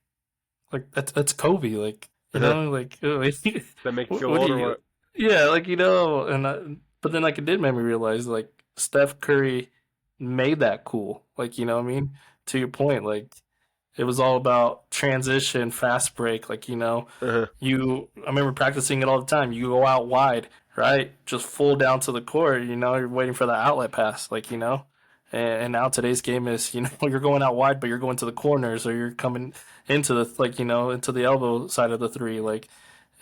that's Kobe, like like, that make you feel what do old or you? what? Yeah, like but then like it did make me realize like Steph Curry made that cool, like what I mean. To your point, like it was all about transition, fast break. Like, Uh-huh. I remember practicing it all the time. You go out wide, right? Just full down to the court, you're waiting for the outlet pass, like, And now today's game is, you're going out wide, but you're going to the corners, or you're coming into the into the elbow side of the three, like,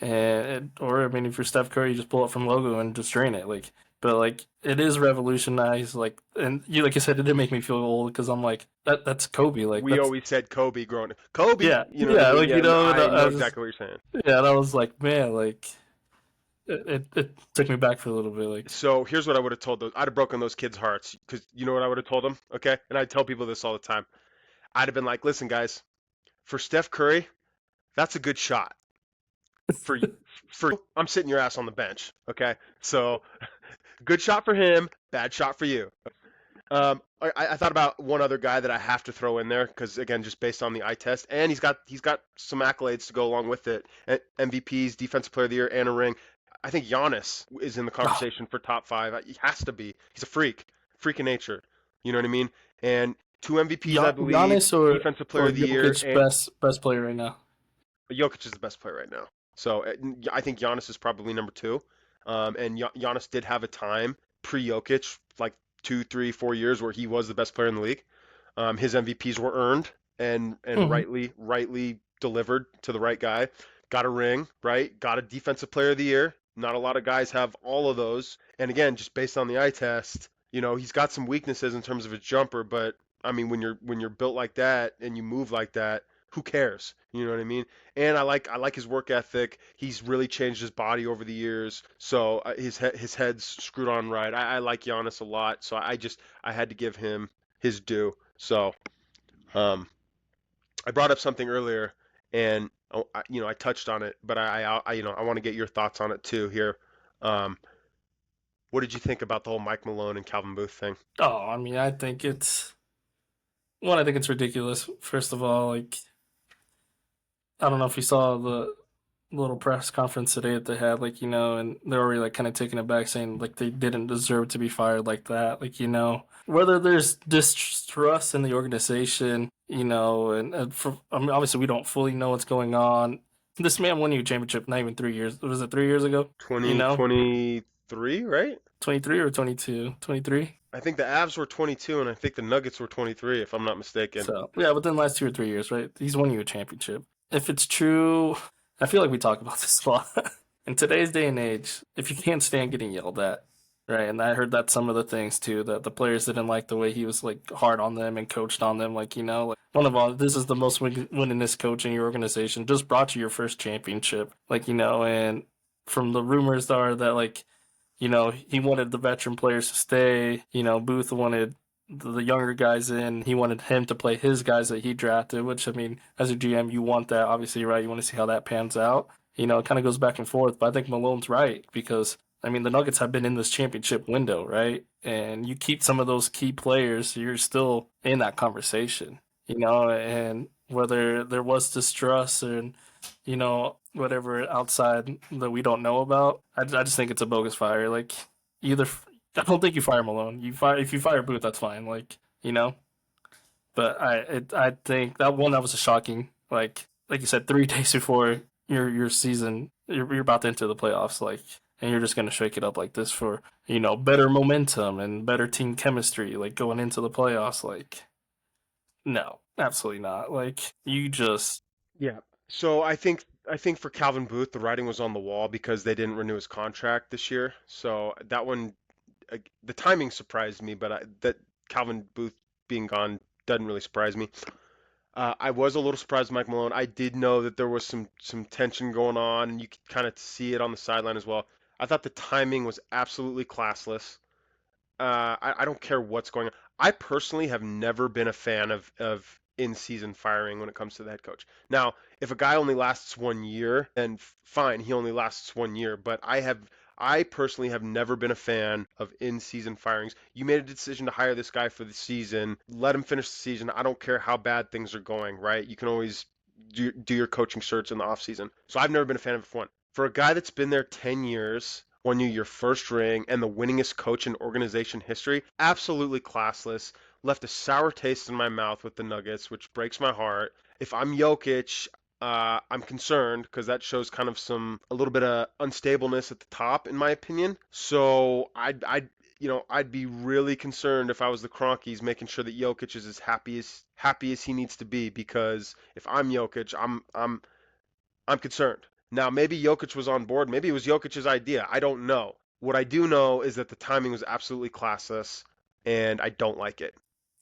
or I mean, if you're Steph Curry, you just pull it from logo and just drain it, like. But like, it is revolutionized, like, and like you said, it did make me feel old because I'm like, that's Kobe, like We that's always said Kobe growing up. Kobe, yeah, you know what I yeah, mean? like Yeah, no, and I I know was exactly what you're saying. yeah, and I was like, man, like it took me back for a little bit, like, So here's what I would have told those. I'd have broken those kids' hearts because you know what I would have told them, okay? And I tell people this all the time. I'd have been like, listen, guys, for Steph Curry, that's a good shot. For I'm sitting your ass on the bench, okay? So good shot for him, bad shot for you. I thought about one other guy that I have to throw in there because again, just based on the eye test, and he's got some accolades to go along with it. MVPs, Defensive Player of the Year, and a ring. I think Giannis is in the oh, conversation for top five. He has to be. He's a freak of nature. You know what I mean? And two MVPs, I believe, Giannis or Defensive Player or of the Year, Jokic, and best player right now. Jokic is the best player right now. So I think Giannis is probably number two. And Giannis did have a time pre-Jokic, like 2, 3, 4 years, where he was the best player in the league. His MVPs were earned and Hmm. rightly delivered to the right guy. Got a ring, right? Got a Defensive Player of the Year. Not a lot of guys have all of those. And again, just based on the eye test, he's got some weaknesses in terms of his jumper, but I mean, when you're built like that and you move like that, who cares? You know what I mean? And I like his work ethic. He's really changed his body over the years, so his head's screwed on right. I like Giannis a lot, so I had to give him his due. So um, I brought up something earlier, and I touched on it, but I want to get your thoughts on it too here. Um, what did you think about the whole Mike Malone and Calvin Booth thing? Oh, I mean, I think it's ridiculous. First of all, like, I don't know if you saw the little press conference today that they had, like, and they're already like kind of taking it back, saying like they didn't deserve to be fired like that, like, whether there's distrust in the organization, and for, I mean, obviously we don't fully know what's going on. This man won you a championship not even 3 years. Was it 3 years ago? You know, 2023, right? 23 or 22? 23. I think the Avs were 22, and I think the Nuggets were 23, if I'm not mistaken. So yeah, within the last 2 or 3 years, right? He's won you a championship. If it's true, I feel like we talk about this a lot. In today's day and age, if you can't stand getting yelled at, right? And I heard that some of the things too, that the players didn't like the way he was like hard on them and coached on them. Like, like one of all, this is the most winningest coach in your organization. Just brought you your first championship. Like, and from the rumors are that like, he wanted the veteran players to stay. Booth wanted the younger guys in. He wanted him to play his guys that he drafted, which, I mean, as a GM, you want that, obviously, right? You want to see how that pans out. It kind of goes back and forth, but I think Malone's right because, I mean, the Nuggets have been in this championship window, right? And you keep some of those key players, you're still in that conversation, and whether there was distrust and, whatever outside that we don't know about, I just think it's a bogus fire. Like, either I don't think you fire Malone. You fire if you fire Booth, that's fine. Like, but I think that was a shocking. Like you said, 3 days before your season, you're about to enter the playoffs. Like, and you're just gonna shake it up like this for better momentum and better team chemistry. Like going into the playoffs. Like, no, absolutely not. Like you just Yeah. So I think for Calvin Booth, the writing was on the wall because they didn't renew his contract this year. So that one, the timing surprised me, but that Calvin Booth being gone doesn't really surprise me. I was a little surprised, Mike Malone. I did know that there was some tension going on, and you could kind of see it on the sideline as well. I thought the timing was absolutely classless. I don't care what's going on. I personally have never been a fan of in-season firing when it comes to the head coach. Now, if a guy only lasts 1 year, then fine, he only lasts 1 year. But I personally have never been a fan of in-season firings. You made a decision to hire this guy for the season. Let him finish the season. I don't care how bad things are going, right? You can always do your coaching search in the off season. So I've never been a fan of it for one. For a guy that's been there 10 years, won you your first ring, and the winningest coach in organization history, absolutely classless. Left a sour taste in my mouth with the Nuggets, which breaks my heart. If I'm Jokic, I'm concerned because that shows a little bit of unstableness at the top, in my opinion. So I'd be really concerned if I was the Kroenkes, making sure that Jokic is as happy as he needs to be, because if I'm Jokic, I'm concerned. Now, maybe Jokic was on board. Maybe it was Jokic's idea. I don't know. What I do know is that the timing was absolutely classless, and I don't like it.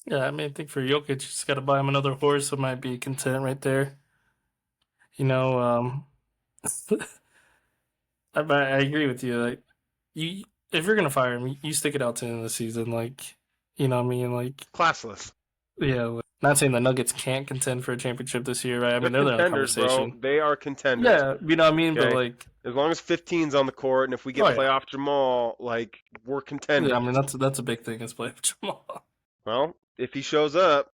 Yeah, I mean, I think for Jokic, you just got to buy him another horse. So might be content right there. You know, I agree with you. Like, you, if you're gonna fire him, you stick it out to the end of the season. Like, you know what I mean? Like, Classless. yeah. Not saying the Nuggets can't contend for a championship this year, right? I They're mean, they're in the contenders, bro. conversation. They are contenders. Yeah, you know what I mean. But Okay. like, As long as 15's on the court, and if we oh get yeah, playoff Jamal, like, we're yeah. I contenders. mean, that's a big thing is play with Jamal. Well, if he shows up,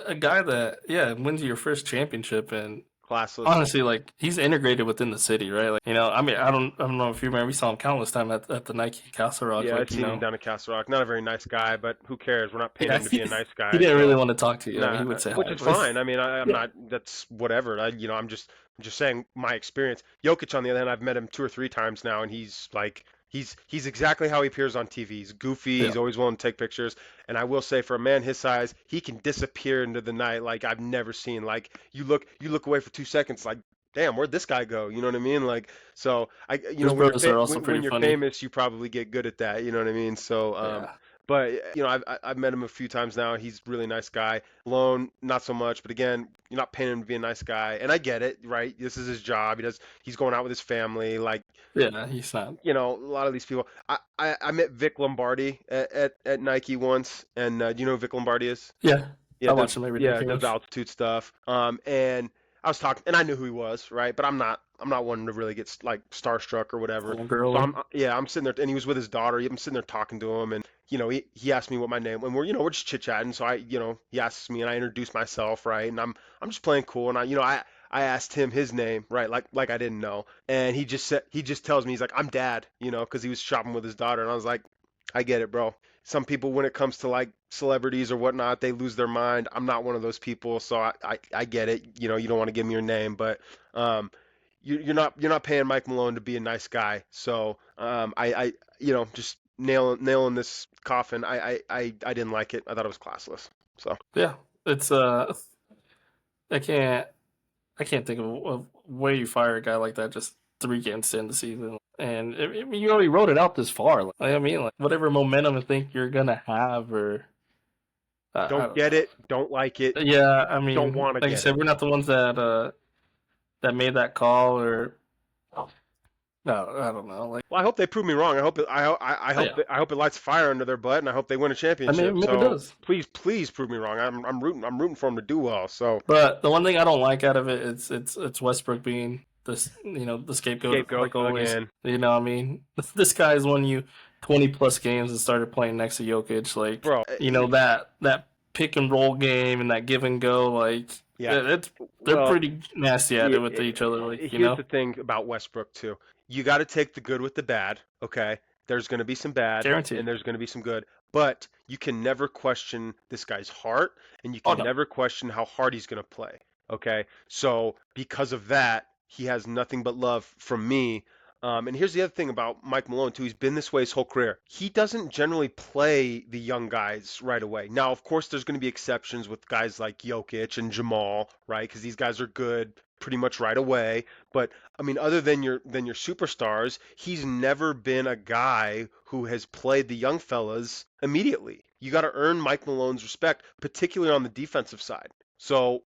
A guy that wins your first championship and classless. honestly, like he's integrated within the city, right? Like I mean, I don't know if you remember, we saw him countless times at the Nike Castle Rock. Yeah, I'd Like seen him down at Castle Rock. Not a very nice guy, but who cares? We're not paying yeah, him to be a nice he guy, didn't really so want to talk to you. I mean, he nah, would say which hi, is but fine. I mean, I'm yeah, not. That's whatever. I'm just saying my experience. Jokic, on the other hand, I've met him 2 or 3 times now, and he's like, he's exactly how he appears on TV. He's goofy. yeah. He's always willing to take pictures. And I will say, for a man his size, he can disappear into the night like I've never seen. Like you look away for 2 seconds, like, damn, where'd this guy go? You know what I mean? Like, so His when you're brothers are also when pretty you're funny. famous, you probably get good at that. You know what I mean? So, Yeah, but I've met him a few times now. He's a really nice guy. Alone, not so much. But again, you're not paying him to be a nice guy, and I get it, right? This is his job. He's going out with his family. Like, yeah. He's not. a lot of these people. I met Vic Lombardi at Nike once, and do you know who Vic Lombardi is? Yeah, Yeah, I watch him every day pretty does the much. altitude stuff. And I was talking, and I knew who he was, right? But I'm not one to really get like starstruck or whatever. Little So girly. I'm sitting there, and he was with his daughter. I'm sitting there talking to him, and he asked me what my name, and we're just chit chatting. So he asks me, and I introduce myself, right? And I'm just playing cool, and I asked him his name, right? Like I didn't know, and he just tells me, he's like, I'm dad, because he was shopping with his daughter, and I was like, I get it, bro. Some people, when it comes to like celebrities or whatnot, they lose their mind. I'm not one of those people, so I get it. You don't want to give me your name, but um, you're not paying Mike Malone to be a nice guy. So just nailing this coffin. I didn't like it. I thought it was classless. So Yeah, it's I can't I can't think of a way you fire a guy like that just 3 games to end the season. And I mean, you already wrote it out this far. Like, I mean, like whatever momentum I think you're gonna have, or I don't don't get know. it. Don't like it. Yeah, I Don't mean, want to like I get said, it. we're not the ones that made that call, or no, I don't know. Like, Well, I hope they prove me wrong. oh yeah, I hope it lights fire under their butt, and I hope they win a I mean, championship. maybe it So does. please prove me wrong. I'm rooting for them to do well. So But the one thing I don't like out of it is it's Westbrook being this, the scapegoat, scapegoat like always. again, You know what I mean? This guy's won you 20 plus games and started playing next to Jokic. Like, bro. that pick and roll game and that give and go, like, Yeah. they're Well, pretty nasty at it with each other. Like, here's the thing about Westbrook too. You got to take the good with the bad. Okay, there's going to be some bad, and guaranteed. there's going to be some good. But you can never question this guy's heart, and you Oh can no, never question how hard he's going to play. Okay, so because of that, he has nothing but love from me. And here's the other thing about Mike Malone too. He's been this way his whole career. He doesn't generally play the young guys right away. Now, of course, there's going to be exceptions with guys like Jokic and Jamal, right? Because these guys are good pretty much right away. But I mean, other than your superstars, he's never been a guy who has played the young fellas immediately. You got to earn Mike Malone's respect, particularly on the defensive side. So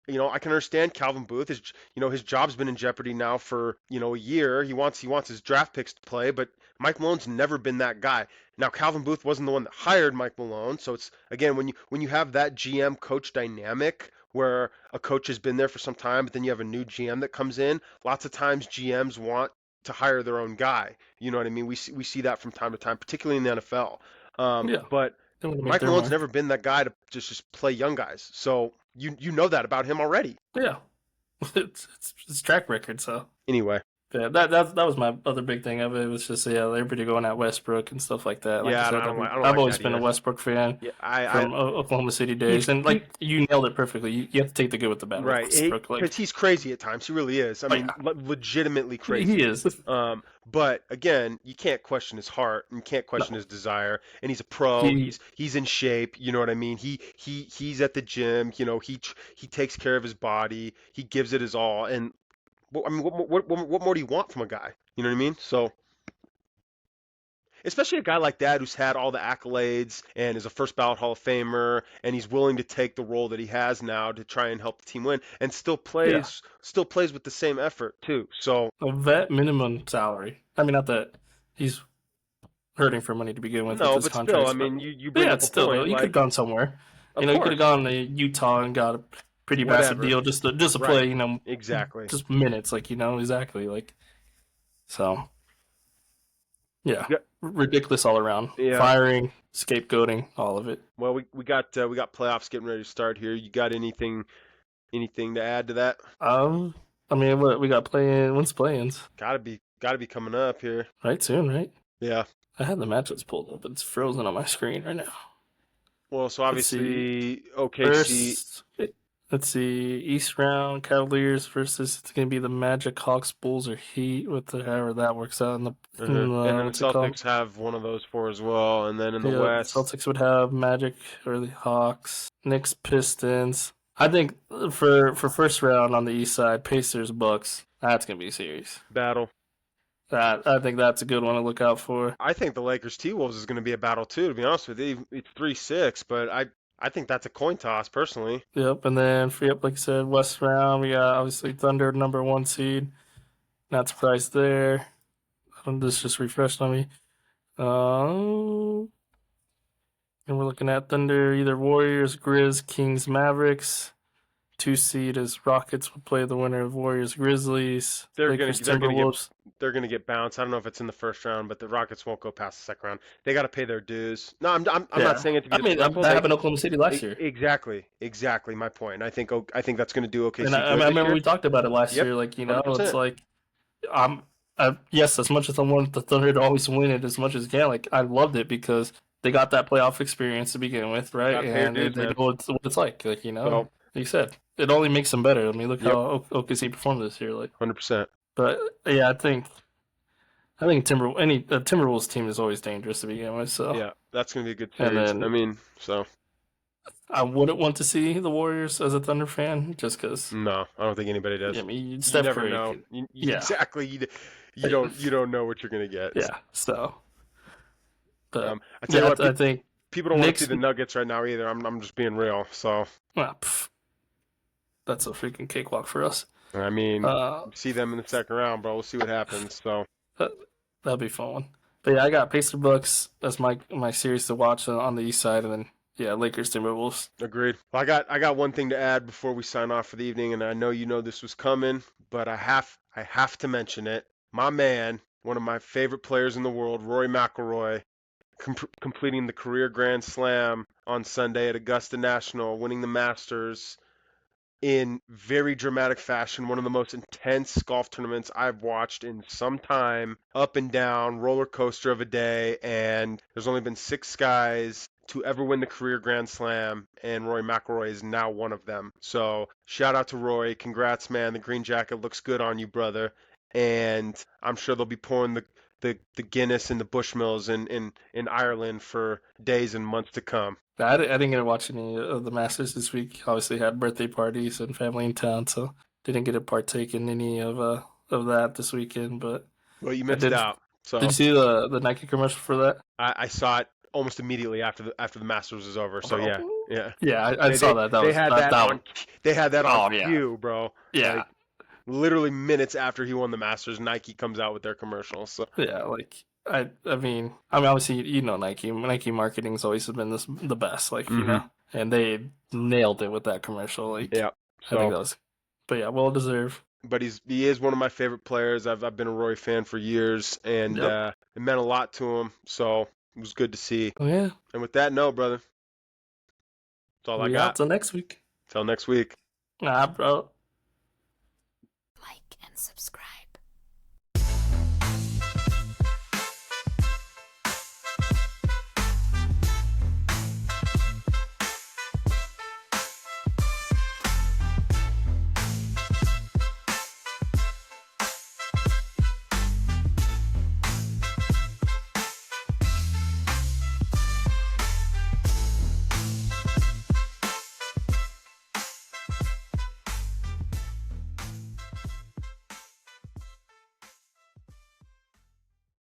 I can understand Calvin Booth. His job's been in jeopardy now for, a year. He wants his draft picks to play, but Mike Malone's never been that guy. Now, Calvin Booth wasn't the one that hired Mike Malone, so it's again, when you have that GM coach dynamic where a coach has been there for some time, but then you have a new GM that comes in, lots of times GMs want to hire their own guy. You know what I mean? We see that from time to time, particularly in the NFL. yeah, But they want to make Mike their Malone's mark. never been that guy to just play young guys. So you know that about him already. Yeah, it's track record. So Anyway, Yeah, that was my other big thing of it. It was just everybody going at Westbrook and stuff like that. Like I Yeah, said, I don't I've like always that been a either. Westbrook fan Yeah, from Oklahoma City days, he's and he like you nailed it perfectly. You have to take the good with the bad with right Westbrook. because Like, he's crazy at times. He really is. I oh mean, yeah, legitimately he crazy. is. But again, you can't question his heart and you can't question No, his desire. And he's a pro. he He's in shape. You know what I mean? He's at the gym. You know, he takes care of his body. He gives it his all. And I mean, what more do you want from a guy? You know what I mean? So especially a guy like that who's had all the accolades and is a first ballot Hall of Famer and he's willing to take the role that he has now to try and help the team win and yeah, still plays with the same effort too. So a vet minimum salary. I mean, not that he's hurting for money to begin with no, his but still, I contracts, but mean, you but bring yeah, up it's a still though point you could have like, gone somewhere. of You could have course, gone to Utah and got a pretty massive whatever, deal just to right, play. exactly. Just minutes, like exactly like so. Yeah, Yeah, ridiculous all around. yeah. Firing, scapegoating, all of it. Well, we got playoffs getting ready to start here. You got anything to add to that? Um, I mean, what we got playing? When's playing? Got to be coming up here. Right soon, right? Yeah. I had the matchups pulled up. It's frozen on my screen right now. Well, so Let's see. obviously OKC. First, let's see. East round Cavaliers versus it's gonna be the Magic, Hawks, Bulls, or Heat with however that works out Uh-huh. in And the then the what's it called? Celtics have one of those four as well. And then in the Yeah, West, Celtics would have Magic or the Hawks, Knicks, Pistons. I think for first round on the East side, Pacers, Bucks. That's gonna be a series. battle. That I think that's a good one to look out for. I think the Lakers T-Wolves is going to be a battle too, to be honest with you. It's 3-6, but I think that's a coin toss personally. Yep, and then like I said, West round we got obviously Thunder number one seed. Not surprised there. This just refreshed on me. And we're looking at Thunder, either Warriors, Grizz, Kings, Mavericks. Two seed is Rockets would play the winner of Warriors, Grizzlies, Lakers, Timberwolves. They're gonna get bounced. I don't know if it's in the first round, but the Rockets won't go past the second round. They got to pay their dues. No, I'm not Yeah, saying it to be I mean disrespectful. that happened in Oklahoma City last year. Exactly my point. I think that's gonna do And OKC good I this remember year. we talked about it last Yep, year. Like it's 100%. like I'm yes, as much as I want the Thunder to always win it as much as can, like I loved it because they got that playoff experience to begin with, right? Got to pay your And dues, they know man. what it's like. Like So, like you said, it only makes them better. I mean, look yep, how OKC performed this year. Like, 100%. but yeah, I think Timberwolves team is always dangerous to begin with. So, Yeah, that's gonna be a good and series. I then mean, so I wouldn't want to see the Warriors as a Thunder fan just because. no, I don't think anybody I does. mean, You Steph never Curry know. could, yeah, Exactly. You don't know what you're gonna get. yeah. So, but I tell you yeah, what, I think people don't want to see Knicks. the Nuggets right now either. I'm just being real. So Ah, that's a freaking cakewalk for us. I mean, Uh, see them in the second round, bro. We'll see what happens. So that, that'd be fun one. But yeah, I got Pacers Bucks as my series to watch on the East side, and then yeah, Lakers Timberwolves. agreed. Well, I got one thing to add before we sign off for the evening, and I know you know this was coming, but I have to mention it. My man, one of my favorite players in the world, Rory McIlroy, completing the career Grand Slam on Sunday at Augusta National, winning the Masters in very dramatic fashion. One of the most intense golf tournaments I've watched in some time. Up and down, roller coaster of a day, and there's only been 6 guys to ever win the career Grand Slam, and Rory McIlroy is now one of them. So shout out to Rory. Congrats, man. The green jacket looks good on you, brother. And I'm sure they'll be pouring the Guinness and the Bushmills in Ireland for days and months to come. I didn't get to watch any of the Masters this week. Obviously, had birthday parties and family in town, so didn't get to partake in any of that this weekend. But Well, you I missed did. out. Did So you see the Nike commercial for that? I saw it almost immediately after the Masters was over. So Bro. yeah. Yeah, I saw that. That They was had that. that That on was, they had that on oh yeah, cue, bro. yeah, Like literally minutes after he won the Masters, Nike comes out with their commercial. So yeah. Like I mean, obviously Nike. Nike marketing's always been the best. Like hmm and they nailed it with that commercial. Like yeah. I think So that was, but yeah, well deserved. but he is one of my favorite players. I've been a Roy fan for years, and Yep. it meant a lot to him. So it was good to see. Oh yeah. And with that note, brother, that's all I We out got. till next week. Till next week. Nah, bro. Like and subscribe.